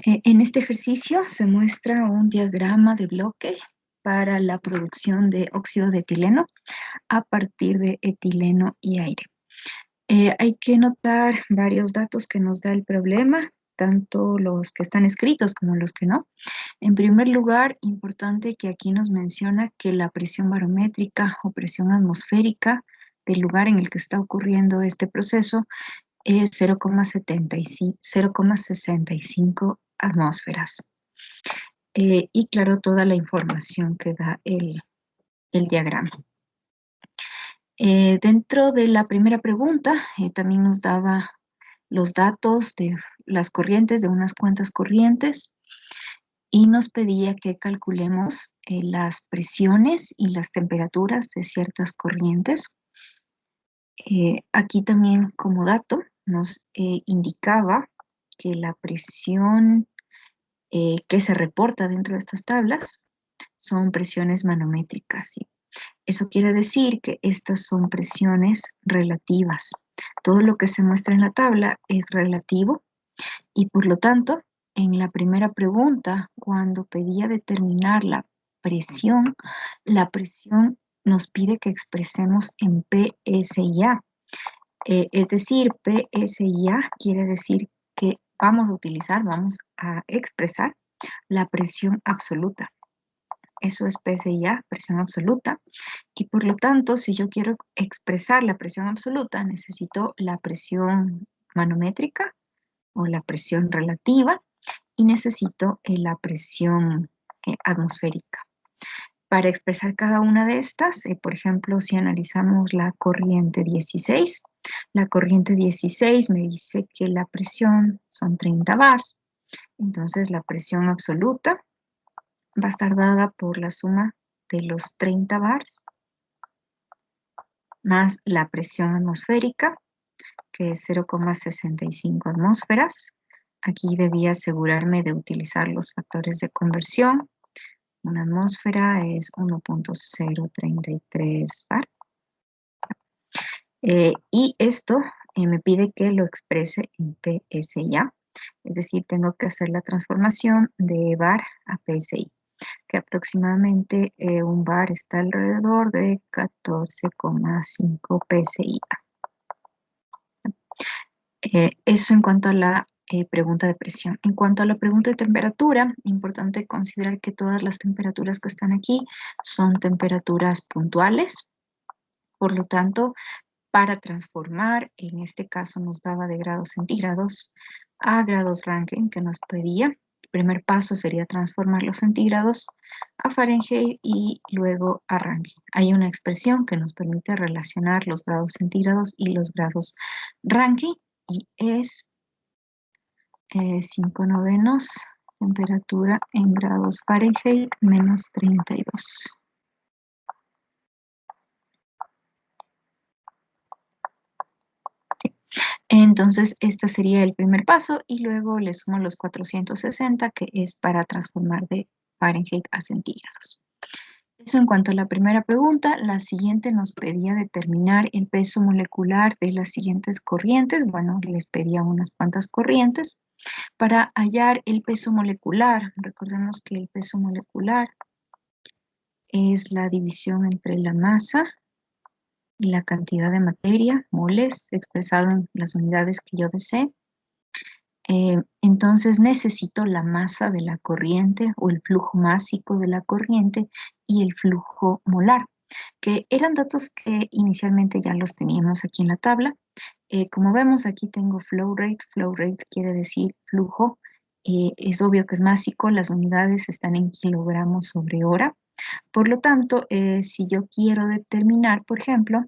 En este ejercicio se muestra un diagrama de bloque para la producción de óxido de etileno a partir de etileno y aire. Hay que notar varios datos que nos da el problema, tanto los que están escritos como los que no. En primer lugar, importante que aquí nos menciona que la presión barométrica o presión atmosférica del lugar en el que está ocurriendo este proceso es 0,65 atmósferas. Y claro, toda la información que da el diagrama. Dentro de la primera pregunta, también nos daba los datos de las corrientes, de unas cuantas corrientes, y nos pedía que calculemos las presiones y las temperaturas de ciertas corrientes. Aquí también como dato nos indicaba que la presión que se reporta dentro de estas tablas son presiones manométricas, ¿sí? Eso quiere decir que estas son presiones relativas. Todo lo que se muestra en la tabla es relativo y por lo tanto, en la primera pregunta, cuando pedía determinar la presión nos pide que expresemos en PSI-A. Es decir, PSI-A quiere decir que vamos a expresar la presión absoluta. Eso es PSI-A, presión absoluta. Y por lo tanto, si yo quiero expresar la presión absoluta, necesito la presión manométrica o la presión relativa y necesito la presión atmosférica. Para expresar cada una de estas, por ejemplo, si analizamos la corriente 16 me dice que la presión son 30 bars. Entonces, la presión absoluta va a estar dada por la suma de los 30 bars más la presión atmosférica, que es 0,65 atmósferas. Aquí debía asegurarme de utilizar los factores de conversión. Una atmósfera es 1.033 bar. Y esto me pide que lo exprese en PSI-A. Es decir, tengo que hacer la transformación de bar a PSI, que aproximadamente un bar está alrededor de 14,5 PSI-A. Eso en cuanto a la pregunta de presión. En cuanto a la pregunta de temperatura, importante considerar que todas las temperaturas que están aquí son temperaturas puntuales. Por lo tanto, para transformar, en este caso nos daba de grados centígrados a grados Rankine que nos pedía. El primer paso sería transformar los centígrados a Fahrenheit y luego a Rankine. Hay una expresión que nos permite relacionar los grados centígrados y los grados Rankine y es 5/9 temperatura en grados Fahrenheit menos 32. Entonces, este sería el primer paso y luego le sumo los 460, que es para transformar de Fahrenheit a centígrados. Eso en cuanto a la primera pregunta. La siguiente nos pedía determinar el peso molecular de las siguientes corrientes. Bueno, les pedía unas cuantas corrientes. Para hallar el peso molecular, recordemos que el peso molecular es la división entre la masa y la cantidad de materia, moles, expresado en las unidades que yo desee. Entonces necesito la masa de la corriente o el flujo másico de la corriente y el flujo molar, que eran datos que inicialmente ya los teníamos aquí en la tabla. Como vemos, aquí tengo flow rate quiere decir flujo. Es obvio que es másico, las unidades están en kilogramos sobre hora. Por lo tanto, si yo quiero determinar, por ejemplo,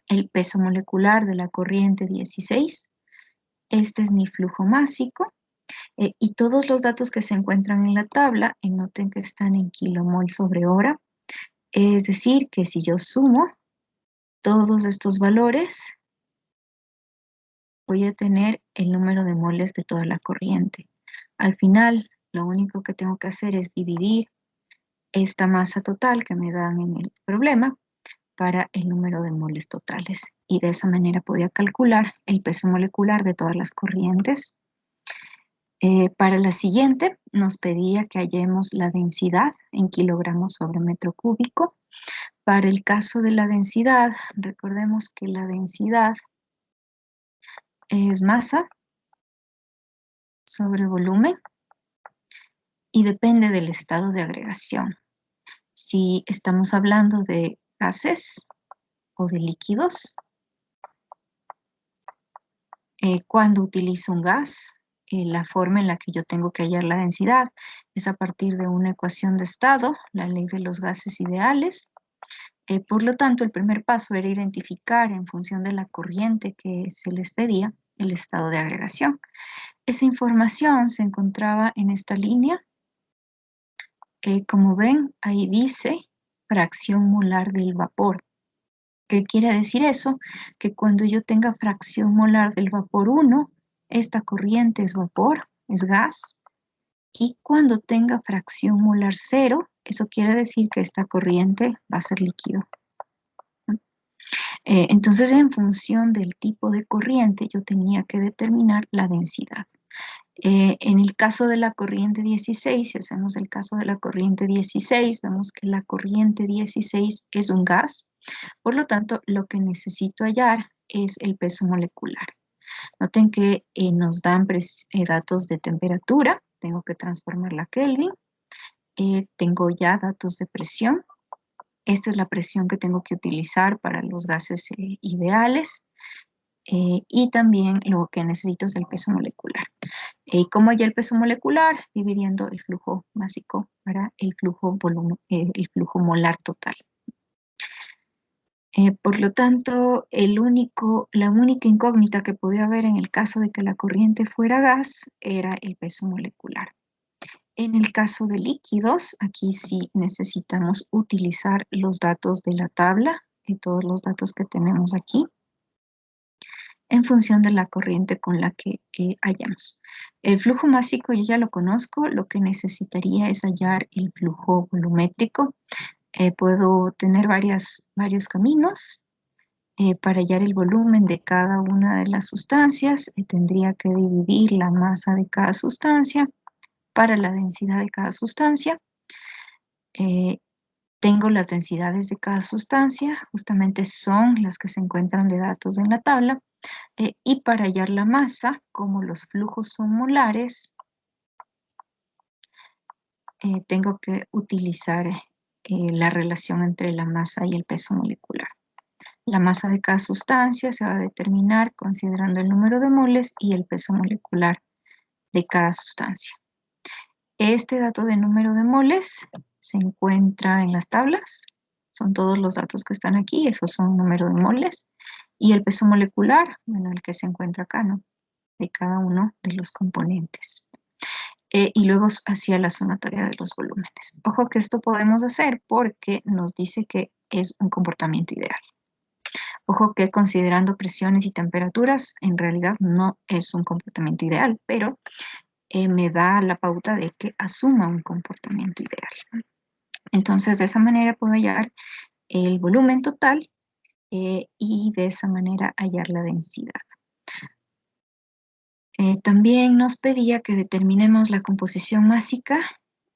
el peso molecular de la corriente 16, este es mi flujo másico, y todos los datos que se encuentran en la tabla, noten que están en kilomol sobre hora, es decir, que si yo sumo todos estos valores, voy a tener el número de moles de toda la corriente. Al final, lo único que tengo que hacer es dividir esta masa total que me dan en el problema para el número de moles totales. Y de esa manera podía calcular el peso molecular de todas las corrientes. Para la siguiente nos pedía que hallemos la densidad en kilogramos sobre metro cúbico. Para el caso de la densidad, recordemos que la densidad es masa sobre volumen y depende del estado de agregación. Si estamos hablando de gases o de líquidos, cuando utilizo un gas, la forma en la que yo tengo que hallar la densidad es a partir de una ecuación de estado, la ley de los gases ideales. Por lo tanto, el primer paso era identificar en función de la corriente que se les pedía el estado de agregación. Esa información se encontraba en esta línea. Como ven, ahí dice fracción molar del vapor. ¿Qué quiere decir eso? Que cuando yo tenga fracción molar del vapor 1, esta corriente es vapor, es gas. Y cuando tenga fracción molar 0, eso quiere decir que esta corriente va a ser líquido. Entonces, en función del tipo de corriente, yo tenía que determinar la densidad. En el caso de la corriente 16, si hacemos el caso de la corriente 16, vemos que la corriente 16 es un gas. Por lo tanto, lo que necesito hallar es el peso molecular. Noten que nos dan datos de temperatura. Tengo que transformarla a Kelvin. Tengo ya datos de presión. Esta es la presión que tengo que utilizar para los gases ideales. Y también lo que necesito es el peso molecular. ¿Cómo hallé el peso molecular? Dividiendo el flujo másico para el flujo molar total. Por lo tanto, la única incógnita que podía haber en el caso de que la corriente fuera gas era el peso molecular. En el caso de líquidos, aquí sí necesitamos utilizar los datos de la tabla, todos los datos que tenemos aquí, en función de la corriente con la que hallamos. El flujo másico yo ya lo conozco, lo que necesitaría es hallar el flujo volumétrico. Puedo tener varios caminos. Para hallar el volumen de cada una de las sustancias, tendría que dividir la masa de cada sustancia para la densidad de cada sustancia. Tengo las densidades de cada sustancia, justamente son las que se encuentran de datos en la tabla. Y para hallar la masa, como los flujos son molares, tengo que utilizar la relación entre la masa y el peso molecular. La masa de cada sustancia se va a determinar considerando el número de moles y el peso molecular de cada sustancia. Este dato de número de moles se encuentra en las tablas. Son todos los datos que están aquí, esos son número de moles. Y el peso molecular, bueno, el que se encuentra acá, ¿no? De cada uno de los componentes. Y luego hacia la sumatoria de los volúmenes. Ojo que esto podemos hacer porque nos dice que es un comportamiento ideal. Ojo que considerando presiones y temperaturas, en realidad no es un comportamiento ideal, pero me da la pauta de que asuma un comportamiento ideal. Entonces, de esa manera puedo hallar el volumen total y de esa manera hallar la densidad. También nos pedía que determinemos la composición másica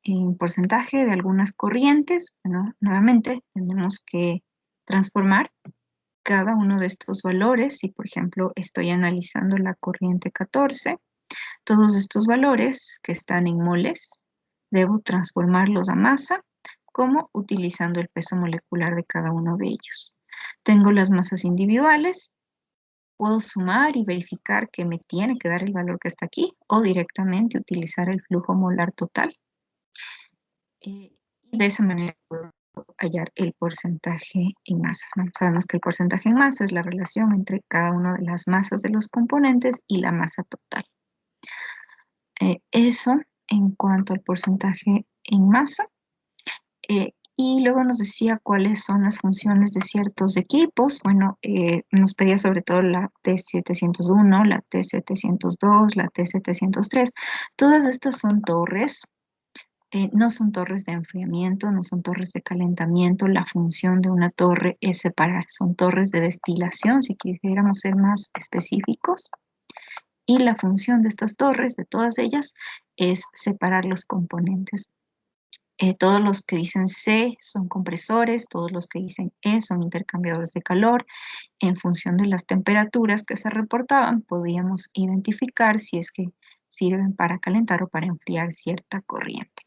en porcentaje de algunas corrientes. Bueno, nuevamente tenemos que transformar cada uno de estos valores. Si, por ejemplo, estoy analizando la corriente 14, todos estos valores que están en moles, debo transformarlos a masa, como utilizando el peso molecular de cada uno de ellos. Tengo las masas individuales. Puedo sumar y verificar que me tiene que dar el valor que está aquí o directamente utilizar el flujo molar total. Y de esa manera puedo hallar el porcentaje en masa, ¿no? Sabemos que el porcentaje en masa es la relación entre cada una de las masas de los componentes y la masa total. Eso en cuanto al porcentaje en masa. Y luego nos decía cuáles son las funciones de ciertos equipos. Bueno, nos pedía sobre todo la T701, la T702, la T703. Todas estas son torres. No son torres de enfriamiento, no son torres de calentamiento. La función de una torre es separar. Son torres de destilación, si quisiéramos ser más específicos. Y la función de estas torres, de todas ellas, es separar los componentes. Todos los que dicen C son compresores, todos los que dicen E son intercambiadores de calor. En función de las temperaturas que se reportaban, podíamos identificar si es que sirven para calentar o para enfriar cierta corriente.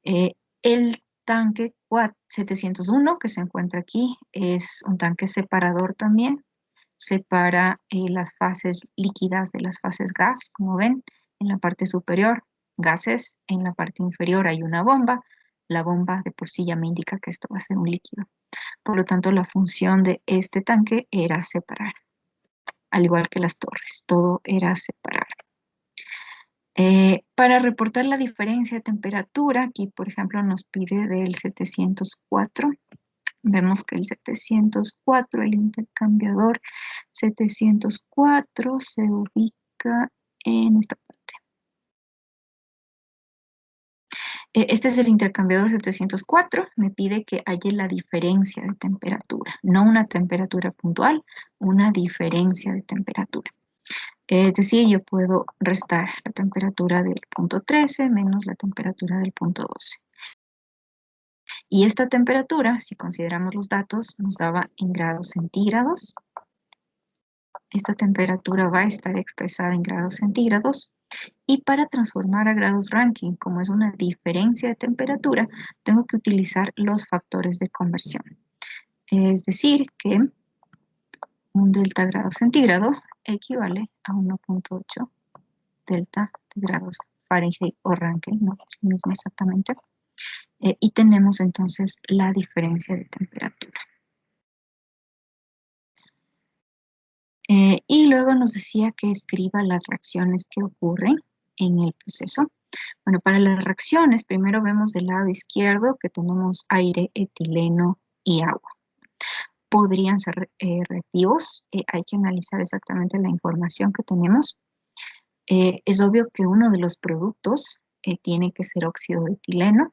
El tanque 701 que se encuentra aquí es un tanque separador también. Separa las fases líquidas de las fases gas, como ven, en la parte superior, gases, en la parte inferior hay una bomba. La bomba de por sí ya me indica que esto va a ser un líquido. Por lo tanto, la función de este tanque era separar, al igual que las torres, todo era separar. Para reportar la diferencia de temperatura, aquí por ejemplo nos pide del 704. Vemos que el 704, el intercambiador 704 se ubica en esta parte. Este es el intercambiador 704, me pide que halle la diferencia de temperatura, no una temperatura puntual, una diferencia de temperatura. Es decir, yo puedo restar la temperatura del punto 13 menos la temperatura del punto 12. Y esta temperatura, si consideramos los datos, nos daba en grados centígrados. Esta temperatura va a estar expresada en grados centígrados. Y para transformar a grados Rankine, como es una diferencia de temperatura, tengo que utilizar los factores de conversión. Es decir, que un delta grado centígrado equivale a 1.8 delta de grados Fahrenheit o Rankine, no es lo mismo exactamente. Y tenemos entonces la diferencia de temperatura. Y luego nos decía que escriba las reacciones que ocurren en el proceso. Bueno, para las reacciones, primero vemos del lado izquierdo que tenemos aire, etileno y agua. Podrían ser reactivos, hay que analizar exactamente la información que tenemos. Es obvio que uno de los productos tiene que ser óxido de etileno.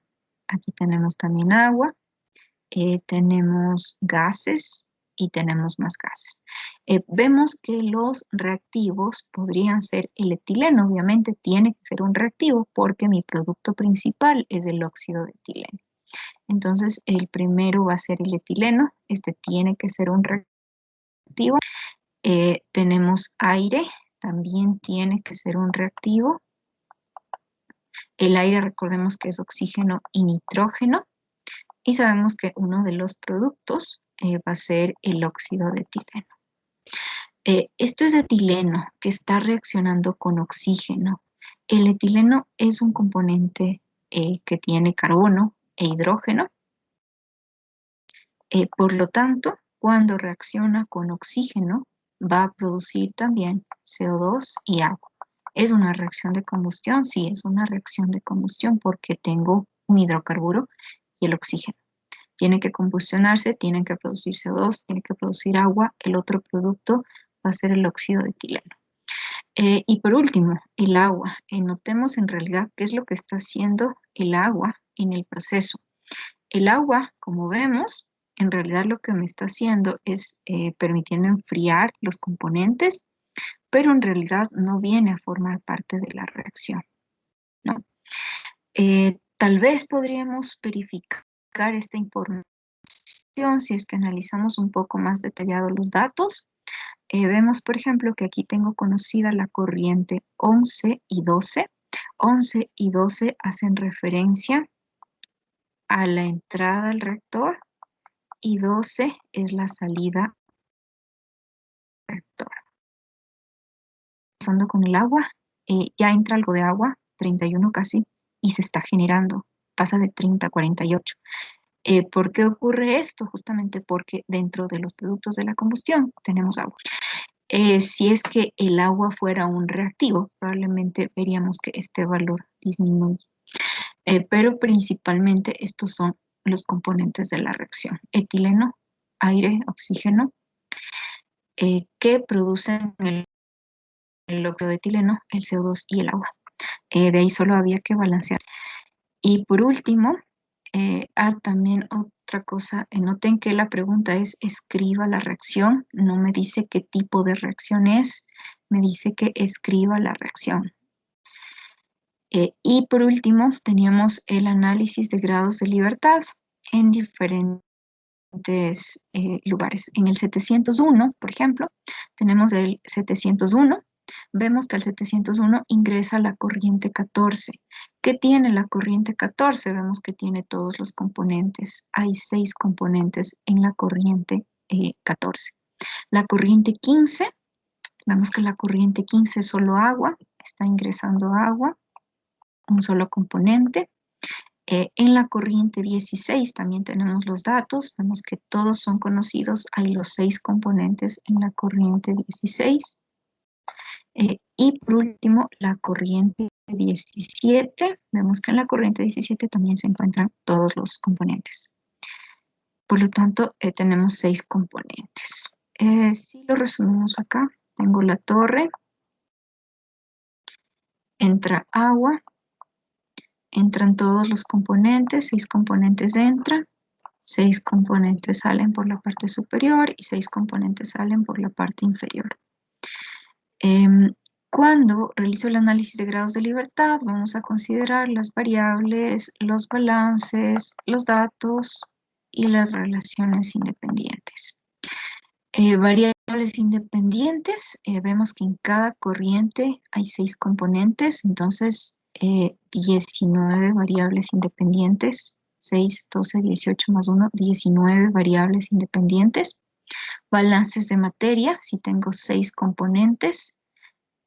Aquí tenemos también agua, tenemos gases y tenemos más gases. Vemos que los reactivos podrían ser el etileno, obviamente tiene que ser un reactivo porque mi producto principal es el óxido de etileno. Entonces el primero va a ser el etileno, este tiene que ser un reactivo. Tenemos aire, también tiene que ser un reactivo. El aire, recordemos que es oxígeno y nitrógeno. Y sabemos que uno de los productos va a ser el óxido de etileno. Esto es etileno que está reaccionando con oxígeno. El etileno es un componente que tiene carbono e hidrógeno. Por lo tanto, cuando reacciona con oxígeno, va a producir también CO2 y agua. ¿Es una reacción de combustión? Sí, es una reacción de combustión porque tengo un hidrocarburo y el oxígeno. Tiene que combustionarse, tienen que producir CO2, tiene que producir agua. El otro producto va a ser el óxido de etileno. Y por último, el agua. Notemos en realidad qué es lo que está haciendo el agua en el proceso. El agua, como vemos, en realidad lo que me está haciendo es permitiendo enfriar los componentes, pero en realidad no viene a formar parte de la reacción, ¿no? Tal vez podríamos verificar esta información si es que analizamos un poco más detallado los datos. Vemos, por ejemplo, que aquí tengo conocida la corriente 11 y 12. 11 y 12 hacen referencia a la entrada al reactor y 12 es la salida del reactor. Pasando con el agua, ya entra algo de agua, 31 casi, y se está generando, pasa de 30 a 48. ¿Por qué ocurre esto? Justamente porque dentro de los productos de la combustión tenemos agua. Si es que el agua fuera un reactivo, probablemente veríamos que este valor disminuye. Pero principalmente estos son los componentes de la reacción. Etileno, aire, oxígeno, que producen el óxido de etileno, el CO2 y el agua. De ahí solo había que balancear. Y por último, También otra cosa, noten que la pregunta es escriba la reacción, no me dice qué tipo de reacción es, me dice que escriba la reacción. Y por último, teníamos el análisis de grados de libertad en diferentes lugares. En el 701, por ejemplo, tenemos el 701. Vemos que al 701 ingresa la corriente 14. ¿Qué tiene la corriente 14? Vemos que tiene todos los componentes. Hay 6 componentes en la corriente 14. La corriente 15, vemos que la corriente 15 es solo agua, está ingresando agua, un solo componente. En la corriente 16 también tenemos los datos, vemos que todos son conocidos, hay los 6 componentes en la corriente 16. Y por último, la corriente 17, vemos que en la corriente 17 también se encuentran todos los componentes. Por lo tanto, tenemos 6 componentes. Si lo resumimos acá, tengo la torre, entra agua, entran todos los componentes, 6 componentes entran, 6 componentes salen por la parte superior y 6 componentes salen por la parte inferior. Cuando realizo el análisis de grados de libertad, vamos a considerar las variables, los balances, los datos y las relaciones independientes. Variables independientes, vemos que en cada corriente hay 6 componentes, entonces 19 variables independientes, 6, 12, 18 más 1, 19 variables independientes. Balances de materia, si tengo 6 componentes,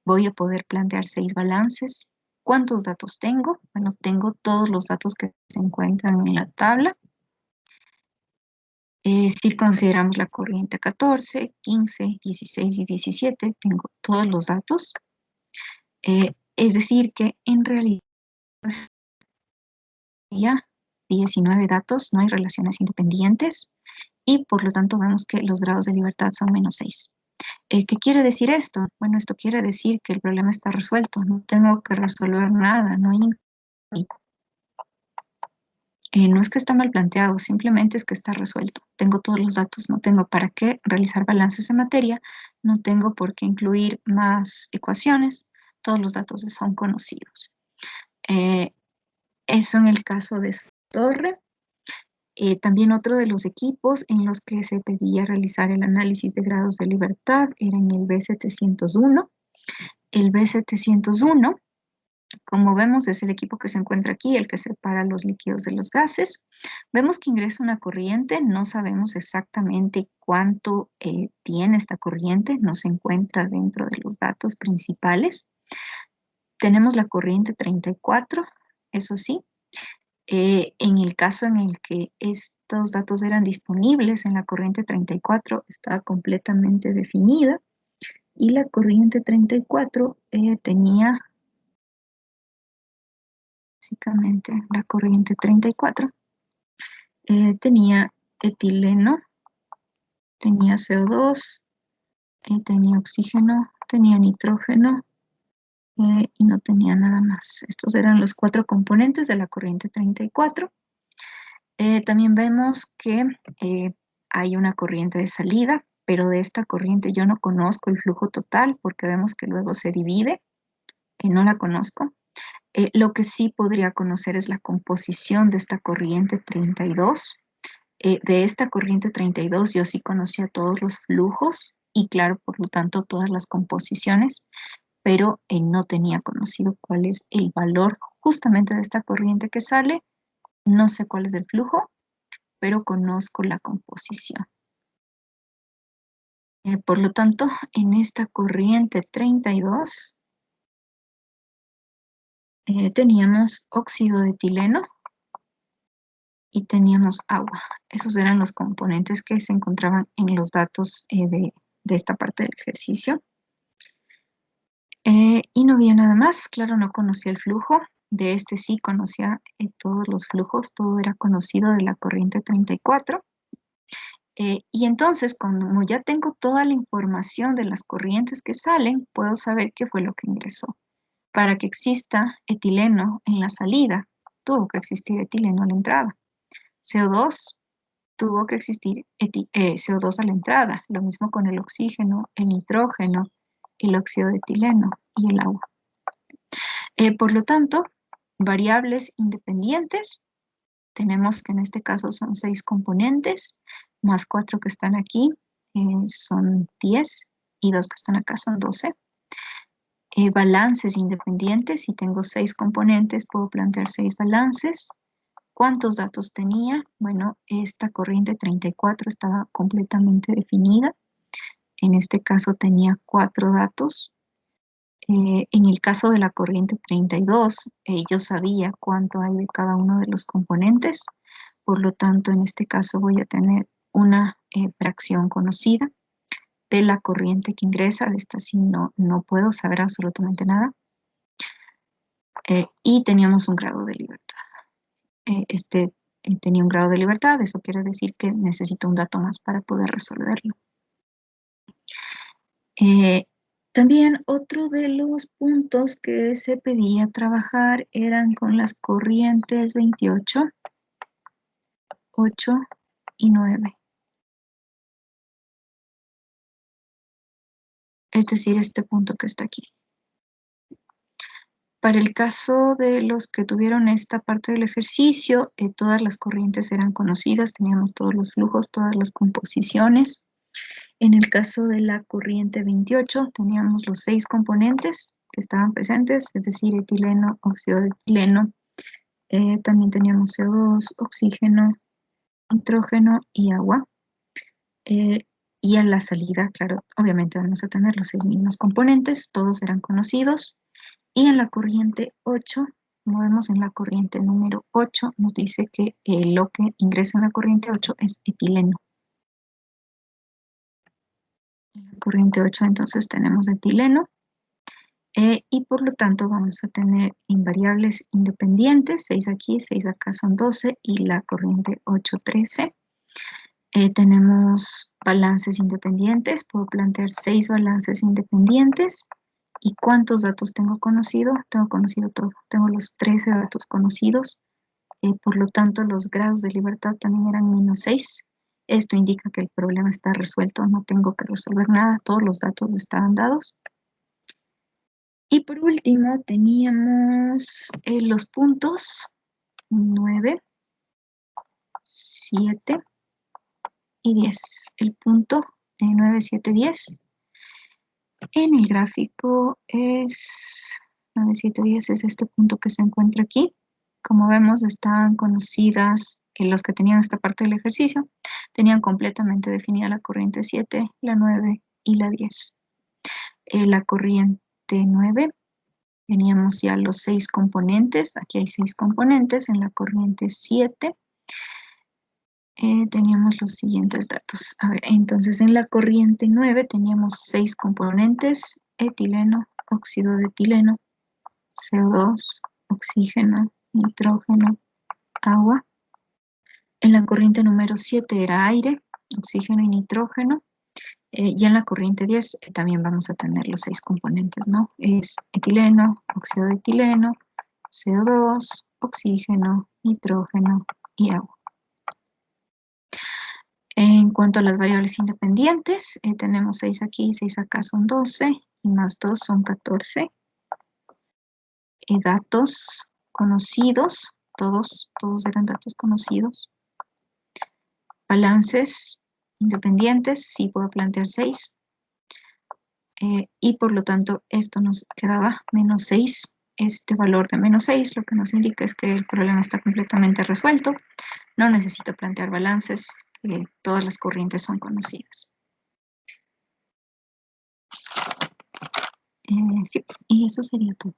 voy a poder plantear 6 balances. ¿Cuántos datos tengo? Bueno, tengo todos los datos que se encuentran en la tabla. Si consideramos la corriente 14, 15, 16 y 17, tengo todos los datos. Es decir que en realidad ya 19 datos, no hay relaciones independientes y por lo tanto vemos que los grados de libertad son menos 6. ¿Qué quiere decir esto? Bueno, esto quiere decir que el problema está resuelto, no tengo que resolver nada, no hay... no es que está mal planteado, simplemente es que está resuelto. Tengo todos los datos, no tengo para qué realizar balances de materia, no tengo por qué incluir más ecuaciones, todos los datos son conocidos. Eso en el caso de esta torre. También otro de los equipos en los que se pedía realizar el análisis de grados de libertad era en el B701. El B701, como vemos, es el equipo que se encuentra aquí, el que separa los líquidos de los gases. Vemos que ingresa una corriente, no sabemos exactamente cuánto tiene esta corriente, no se encuentra dentro de los datos principales. Tenemos la corriente 34, eso sí. En el caso en el que estos datos eran disponibles en la corriente 34, estaba completamente definida. Y la corriente 34 tenía, básicamente, la corriente 34 tenía etileno, tenía CO2, tenía oxígeno, tenía nitrógeno y no tenía nada más. Estos eran los 4 componentes de la corriente 34. También vemos que hay una corriente de salida, pero de esta corriente yo no conozco el flujo total porque vemos que luego se divide y no la conozco. Lo que sí podría conocer es la composición de esta corriente 32. De esta corriente 32 yo sí conocía todos los flujos y claro, por lo tanto, todas las composiciones, pero no tenía conocido cuál es el valor justamente de esta corriente que sale. No sé cuál es el flujo, pero conozco la composición. Por lo tanto, en esta corriente 32 teníamos óxido de etileno y teníamos agua. Esos eran los componentes que se encontraban en los datos de esta parte del ejercicio. Y no había nada más, claro, no conocía el flujo. De este sí conocía todos los flujos, todo era conocido de la corriente 34. Y entonces, como ya tengo toda la información de las corrientes que salen, puedo saber qué fue lo que ingresó. Para que exista etileno en la salida, tuvo que existir etileno en la entrada. CO2, tuvo que existir CO2 a la entrada. Lo mismo con el oxígeno, el nitrógeno, el óxido de etileno y el agua. Por lo tanto, variables independientes, tenemos que en este caso son 6 componentes, más 4 que están aquí, son 10, y 2 que están acá son 12. Balances independientes, si tengo 6 componentes, puedo plantear 6 balances. ¿Cuántos datos tenía? Bueno, esta corriente 34 estaba completamente definida. En este caso tenía 4 datos. En el caso de la corriente 32, yo sabía cuánto hay de cada uno de los componentes. Por lo tanto, en este caso voy a tener una fracción conocida de la corriente que ingresa. De esta sí no puedo saber absolutamente nada. Y teníamos un grado de libertad. Tenía un grado de libertad, eso quiere decir que necesito un dato más para poder resolverlo. También otro de los puntos que se pedía trabajar eran con las corrientes 28, 8 y 9. Es decir, este punto que está aquí. Para el caso de los que tuvieron esta parte del ejercicio, todas las corrientes eran conocidas, teníamos todos los flujos, todas las composiciones. En el caso de la corriente 28, teníamos los 6 componentes que estaban presentes, es decir, etileno, óxido de etileno. También teníamos CO2, oxígeno, nitrógeno y agua. Y a la salida, claro, obviamente vamos a tener los 6 mismos componentes, todos eran conocidos. Y en la corriente 8, como vemos en la corriente número 8, nos dice que lo que ingresa en la corriente 8 es etileno. En la corriente 8 entonces tenemos etileno. Y por lo tanto vamos a tener invariables independientes, 6 aquí, 6 acá son 12, y la corriente 8, 13. Tenemos balances independientes, puedo plantear 6 balances independientes. ¿Y cuántos datos tengo conocido? Tengo conocido todo, tengo los 13 datos conocidos, por lo tanto los grados de libertad también eran -6. Esto indica que el problema está resuelto, no tengo que resolver nada, todos los datos estaban dados. Y por último teníamos los puntos 9, 7 y 10. El punto 9, 7, 10 en el gráfico es 9, 7, 10, es este punto que se encuentra aquí. Como vemos, están conocidas los que tenían esta parte del ejercicio, tenían completamente definida la corriente 7, la 9 y la 10. La corriente 9, teníamos ya los 6 componentes, aquí hay 6 componentes. En la corriente 7 teníamos los siguientes datos. A ver, entonces en la corriente 9 teníamos 6 componentes: etileno, óxido de etileno, CO2, oxígeno, nitrógeno, agua. En la corriente número 7 era aire, oxígeno y nitrógeno. Y en la corriente 10 también vamos a tener los 6 componentes, ¿no? Es etileno, óxido de etileno, CO2, oxígeno, nitrógeno y agua. En cuanto a las variables independientes, tenemos 6 aquí, 6 acá son 12, y más 2 son 14. Datos conocidos, todos eran datos conocidos. Balances independientes, sí puedo plantear 6. Y por lo tanto esto nos quedaba -6. Este valor de -6 lo que nos indica es que el problema está completamente resuelto. No necesito plantear balances, todas las corrientes son conocidas. Sí, y eso sería todo.